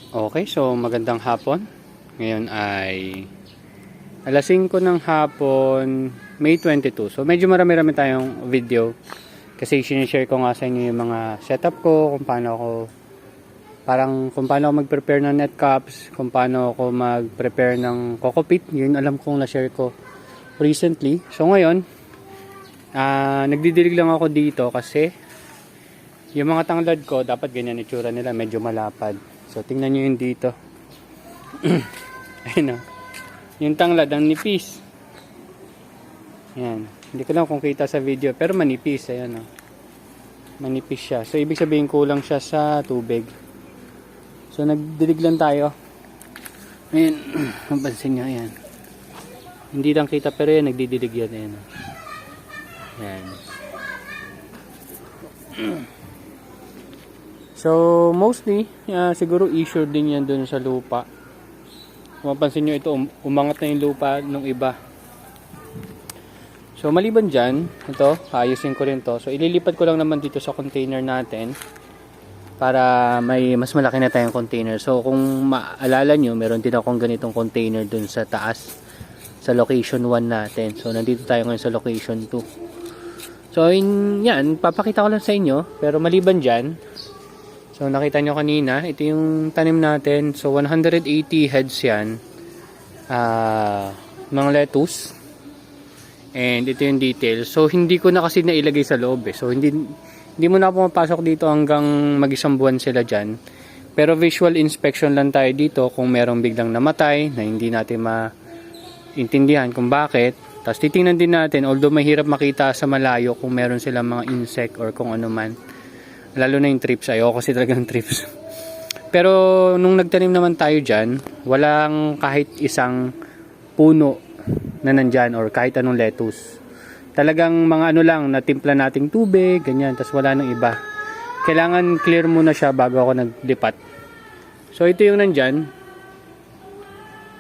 Okay, so magandang hapon. Ngayon ay alas 5 ng hapon, May 22. So medyo marami-rami tayong video kasi sinishare ko nga sa inyo yung mga setup ko, kung paano ako mag-prepare ng net caps, kung paano ako mag-prepare ng cockpit. Yun alam kong na-share ko recently. So ngayon, nagdidilig lang ako dito kasi yung mga tanglad ko dapat ganyan itsura nila, medyo malapad. So tingnan nyo yun dito. Ayun o. Yung tanglad ang nipis. Ayan. Hindi ko lang kung kita sa video pero manipis. Ayan o. Manipis siya. So ibig sabihin kulang siya sa tubig. So nagdilig lang tayo. Ayan. Mapansin nyo. Ayan. Hindi lang kita pero yan. Nagdidilig yan. Ayan o. Ayan. So, mostly, siguro issue din yan dun sa lupa. Kung mapansin nyo, ito, umangat na yung lupa ng iba. So, maliban dyan, ito, ayusin ko rin to. So, ililipat ko lang naman dito sa container natin para may mas malaki na tayong container. So, kung maalala nyo, meron din akong ganitong container dun sa taas, sa location 1 natin. So, nandito tayo ngayon sa location 2. So, yan, papakita ko lang sa inyo. Pero maliban dyan, so nakita nyo kanina, ito yung tanim natin. So 180 heads yan. Ng lettuce. And ito yung details. So hindi ko na kasi nailagay sa loob eh. So hindi mo na pumapasok dito hanggang mag-isang buwan sila dyan. Pero visual inspection lang tayo dito kung merong biglang namatay na hindi natin maintindihan kung bakit. Tapos titingnan din natin, although mahirap makita sa malayo kung meron silang mga insect or kung ano man. Lalo na yung trips. Ayoko kasi talagang trips. Pero nung nagtanim naman tayo dyan, walang kahit isang puno na nandyan or kahit anong lettuce. Talagang mga ano lang, natimpla nating tubig, ganyan. Tapos wala nang iba. Kailangan clear muna siya bago ako naglipat. So ito yung nandyan.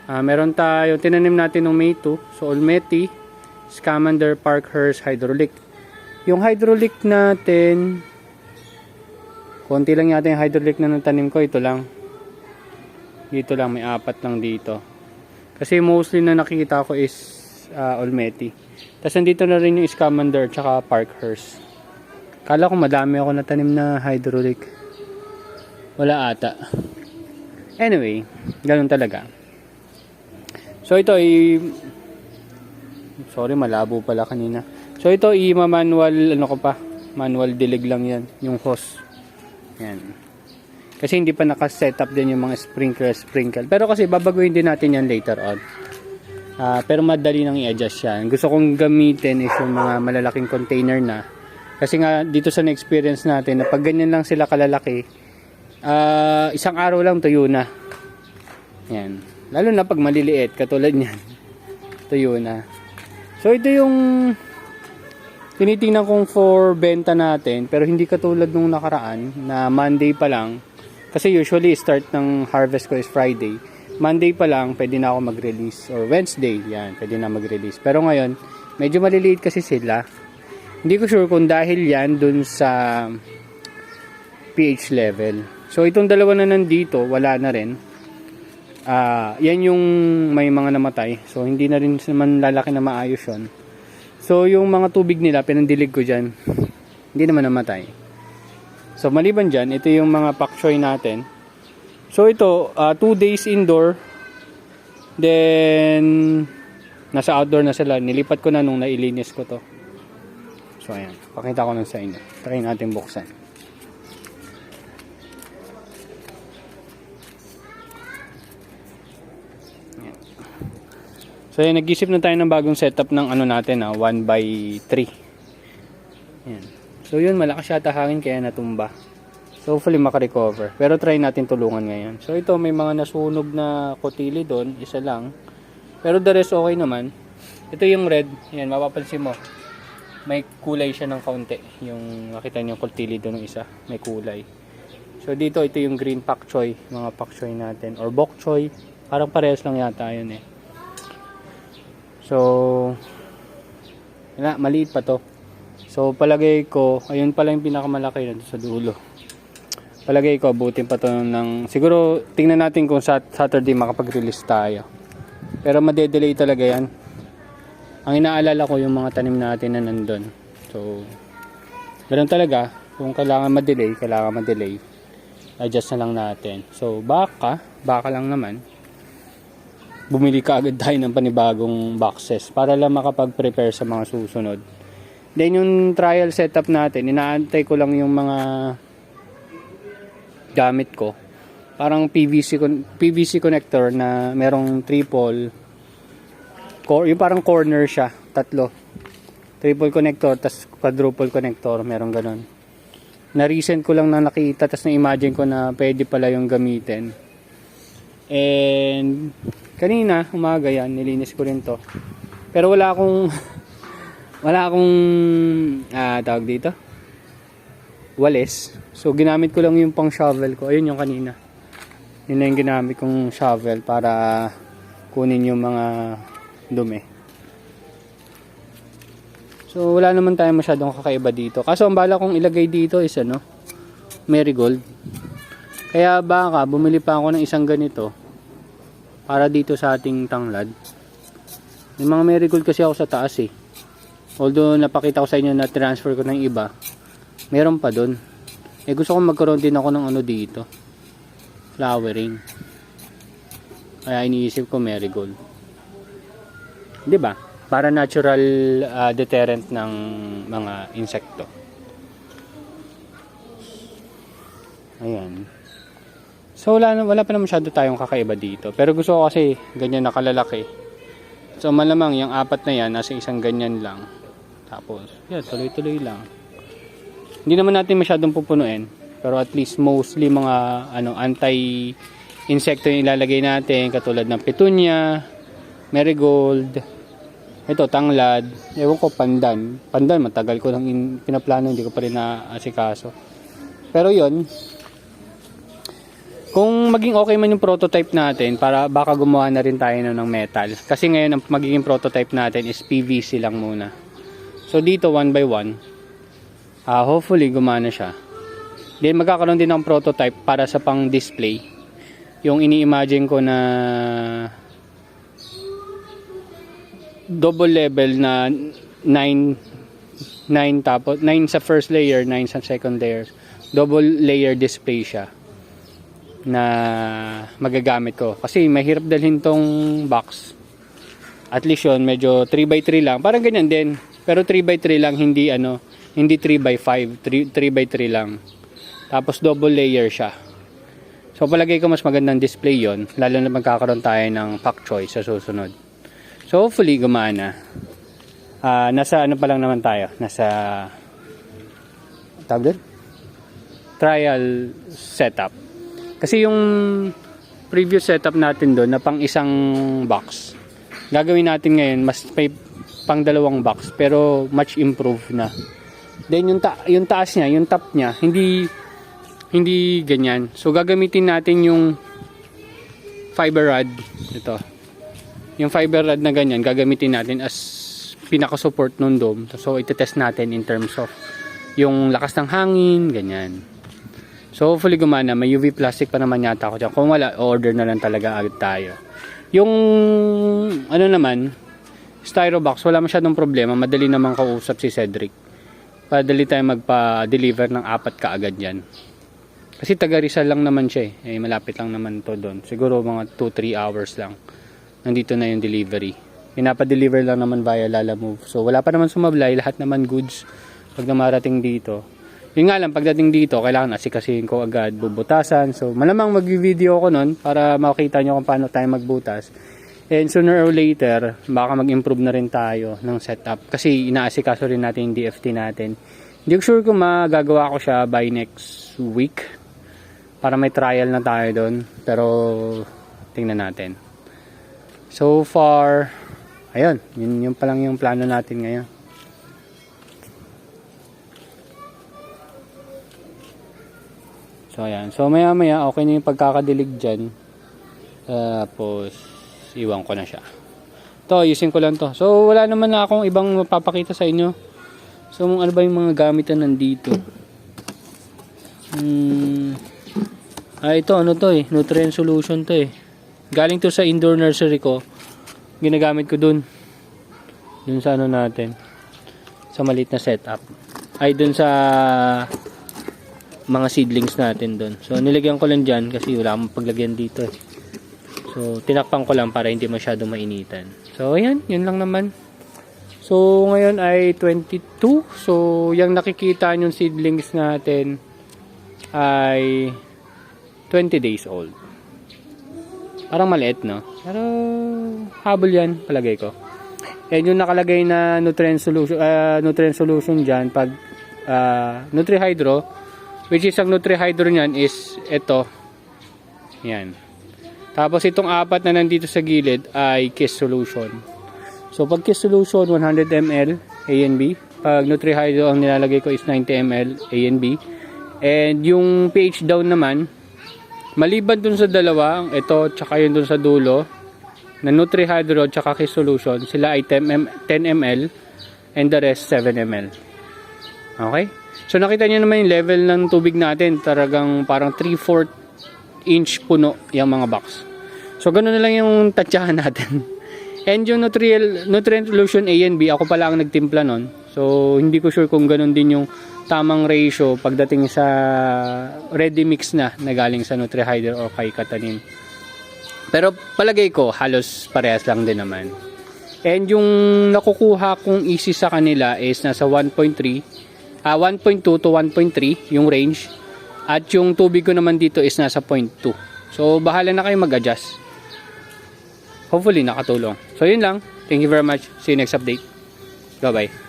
Meron tayo, tinanim natin ng May 2. So Olmeti, Scamander, Parkhurst, Hydraulic. Yung hydraulic natin, konti lang yata yung hydraulic na natanim ko. Ito lang. Dito lang. May 4 lang dito. Kasi mostly na nakikita ko is Olmeti. Tapos nandito na rin yung Scamander tsaka Parkhurst. Kala ko madami ako natanim na hydraulic. Wala ata. Anyway, ganun talaga. So ito sorry, malabo pala kanina. So ito manual, manual dilig lang yan. Yung hose. Yan. Kasi hindi pa naka-setup din yung mga sprinkle. Pero kasi babaguhin din natin yan later on. Pero madali nang i-adjust yan. Gusto kong gamitin is yung mga malalaking container na. Kasi nga dito sa na-experience natin na pag ganyan lang sila kalalaki, isang araw lang tuyo na. Yan. Lalo na pag maliliit, katulad niyan. Tuyo na. So ito yung tinitingnan kong for benta natin, pero hindi katulad nung nakaraan na Monday pa lang. Kasi usually start ng harvest ko is Friday. Monday pa lang pwede na ako mag-release, or Wednesday, yan, pwede na mag-release. Pero ngayon, medyo maliliit kasi sila. Hindi ko sure kung dahil yan dun sa pH level. So itong dalawa na nandito, wala na rin. Yan yung may mga namatay. So hindi na rin naman lalaki na maayos yun. So yung mga tubig nila, pinandilig ko dyan. Hindi naman namatay. So maliban dyan, ito yung mga pak choy natin. So ito, 2 days indoor. Then nasa outdoor na sila. Nilipat ko na nung nailinis ko to. So ayan, pakita ko lang sa inyo. Try natin buksan. So yan, nag-isip na tayo ng bagong setup ng ano natin, 1x3. Yan. So yun, malakas yata hangin kaya natumba. So hopefully makarecover. Pero try natin tulungan ngayon. So ito, may mga nasunog na kotili doon, isa lang. Pero the rest okay naman. Ito yung red, yan, mapapansin mo. May kulay siya ng kaunti. Yung nakita niyo yung kotili doon ng isa, may kulay. So dito, ito yung green pak choy, mga pak choy natin. Or bok choy, parang parehas lang yata yun eh. So, maliit pa to. So palagay ko, ayun pala yung pinakamalaki na sa dulo. Palagay ko, butin pa to ng... Siguro, tingnan natin kung Saturday makapag-release tayo. Pero madedelay talaga yan. Ang inaalala ko yung mga tanim natin na nandun. So, ganoon talaga. Kung kailangan ma-delay. Adjust na lang natin. So, baka lang naman, bumili ka agad tayo ng panibagong boxes para lang makapag-prepare sa mga susunod. Then, yung trial setup natin, inaantay ko lang yung mga gamit ko. Parang PVC connector na merong triple, yung parang corner siya, tatlo. Triple connector, tas quadruple connector, merong ganun. Na-recent ko lang na nakita, tas na-imagine ko na pwede pala yung gamitin. And kanina, umaga yan, nilinis ko rin to. Pero wala akong tawag dito, walis. So ginamit ko lang yung pang shovel ko. Ayun yung kanina. Yun na yung ginamit kong shovel para kunin yung mga dumi. So wala naman tayo masyadong kakaiba dito. Kaso ang bala kong ilagay dito is marigold. Kaya baka bumili pa ako ng isang ganito para dito sa ating tanglad. May mga marigold kasi ako sa taas eh. Although napakita ko sa inyo na transfer ko ng iba, meron pa dun. Gusto ko magkaroon din ako ng dito, flowering. Kaya iniisip ko marigold, di ba? Para natural deterrent ng mga insekto. Ayan. So wala pa naman masyado tayong kakaiba dito. Pero gusto ko kasi ganyan nakalalaki. So malamang yung apat na yan nasa isang ganyan lang. Tapos yan, tuloy-tuloy lang. Hindi naman natin masyadong pupunuin. Pero at least mostly mga anti-insekto yung ilalagay natin. Katulad ng petunia, marigold, ito, tanglad. Ewan ko, pandan. Pandan, matagal ko lang pinaplano. Hindi ko pa rin naasikaso. Pero yon, kung maging okay man yung prototype natin, para baka gumawa na rin tayo ng metal. Kasi ngayon, ang magiging prototype natin is PVC lang muna. So, dito, 1 by 1. Hopefully, gumana siya. Then, magkakaroon din ng prototype para sa pang-display. Yung ini-imagine ko na double level na 9 tapos 9 sa first layer, 9 sa second layer. Double layer display siya na magagamit ko. Kasi mahirap dalhin tong box. At least yun, medyo 3x3 lang. Parang ganyan din. Pero 3x3 lang, hindi 3x5. 3x3 lang. Tapos double layer siya. So palagay ko mas magandang display yon, lalo na magkakaroon tayo ng pak choice sa susunod. So hopefully gumana. Nasa pa lang naman tayo. Nasa trial setup. Kasi yung previous setup natin doon na pang isang box, gagawin natin ngayon mas may pang dalawang box pero much improved na. Then yung taas niya, yung top niya, hindi ganyan. So gagamitin natin yung fiber rod ito. Yung fiber rod na ganyan, gagamitin natin as pinaka-support ng dome. So, iti-test natin in terms of yung lakas ng hangin, ganyan. So, hopefully gumana. May UV plastic pa naman yata ako dyan. Kung wala, order na lang talaga agad tayo. Yung, naman, styrobox, wala masyadong problema. Madali naman kausap si Cedric. Padali tayo magpa-deliver ng 4 kaagad yan. Kasi taga Rizal lang naman siya eh. Malapit lang naman to doon. Siguro mga 2-3 hours lang. Nandito na yung delivery. Pinapa-deliver lang naman via Lalamove. So wala pa naman sumablay, lahat naman goods pag namarating dito. Yun nga lang, pagdating dito, kailangan asikasihin ko agad, bubutasan. So malamang mag-video ko nun para makita nyo kung paano tayo magbutas. And sooner or later, baka mag-improve na rin tayo ng setup. Kasi inaasikaso rin natin yung DFT natin. Hindi ko sure kung magagawa ko siya by next week. Para may trial na tayo doon. Pero tingnan natin. So far, ayun, yun pa lang yung plano natin ngayon. So ayan, so maya maya okay na yung pagkakadilig dyan. Tapos iwan ko na siya. To, using ko lang to. So wala naman na akong ibang mapapakita sa inyo. So ano ba yung mga gamitan nandito? Ito ano to nutrient solution to Galing to sa indoor nursery ko. Ginagamit ko dun sa ano natin. Sa maliit na setup. Dun sa mga seedlings natin dun. So nilagyan ko lang dyan kasi wala akong paglagyan dito So tinakpan ko lang para hindi masyado mainitan. So ayan, yun lang naman. So ngayon ay 22. So yung nakikita yung seedlings natin ay 20 days old. Parang maliit, no? Pero habol yan, palagay ko. And yung nakalagay na nutrient solution dyan, pag Nutrihydro, which is ang Nutrihydro nyan is ito. Yan. Tapos itong apat na nandito sa gilid ay Kiss solution. So pag Kiss solution, 100 ml A and B. Pag Nutrihydro, ang nilalagay ko is 90 ml A and B. And yung pH down naman, maliban dun sa dalawa, ito, tsaka yun dun sa dulo, na Nutrihydro, tsaka Kiss solution, sila ay 10 ml, and the rest 7 ml. Okay? So, nakita nyo naman yung level ng tubig natin, talagang parang 3/4 inch puno yung mga box. So, ganun na lang yung tatsyahan natin. And yung nutrient solution A and B, ako pala ang nagtimpla nun. So, hindi ko sure kung ganun din yung tamang ratio pagdating sa ready mix na galing sa Nutrihydro o kay Katanin. Pero palagay ko halos parehas lang din naman. And yung nakukuha kong easy sa kanila is nasa 1.2 to 1.3 yung range. At yung tubig ko naman dito is nasa 0.2. So bahala na kayo mag-adjust. Hopefully nakatulong. So yun lang. Thank you very much. See you next update. Bye bye.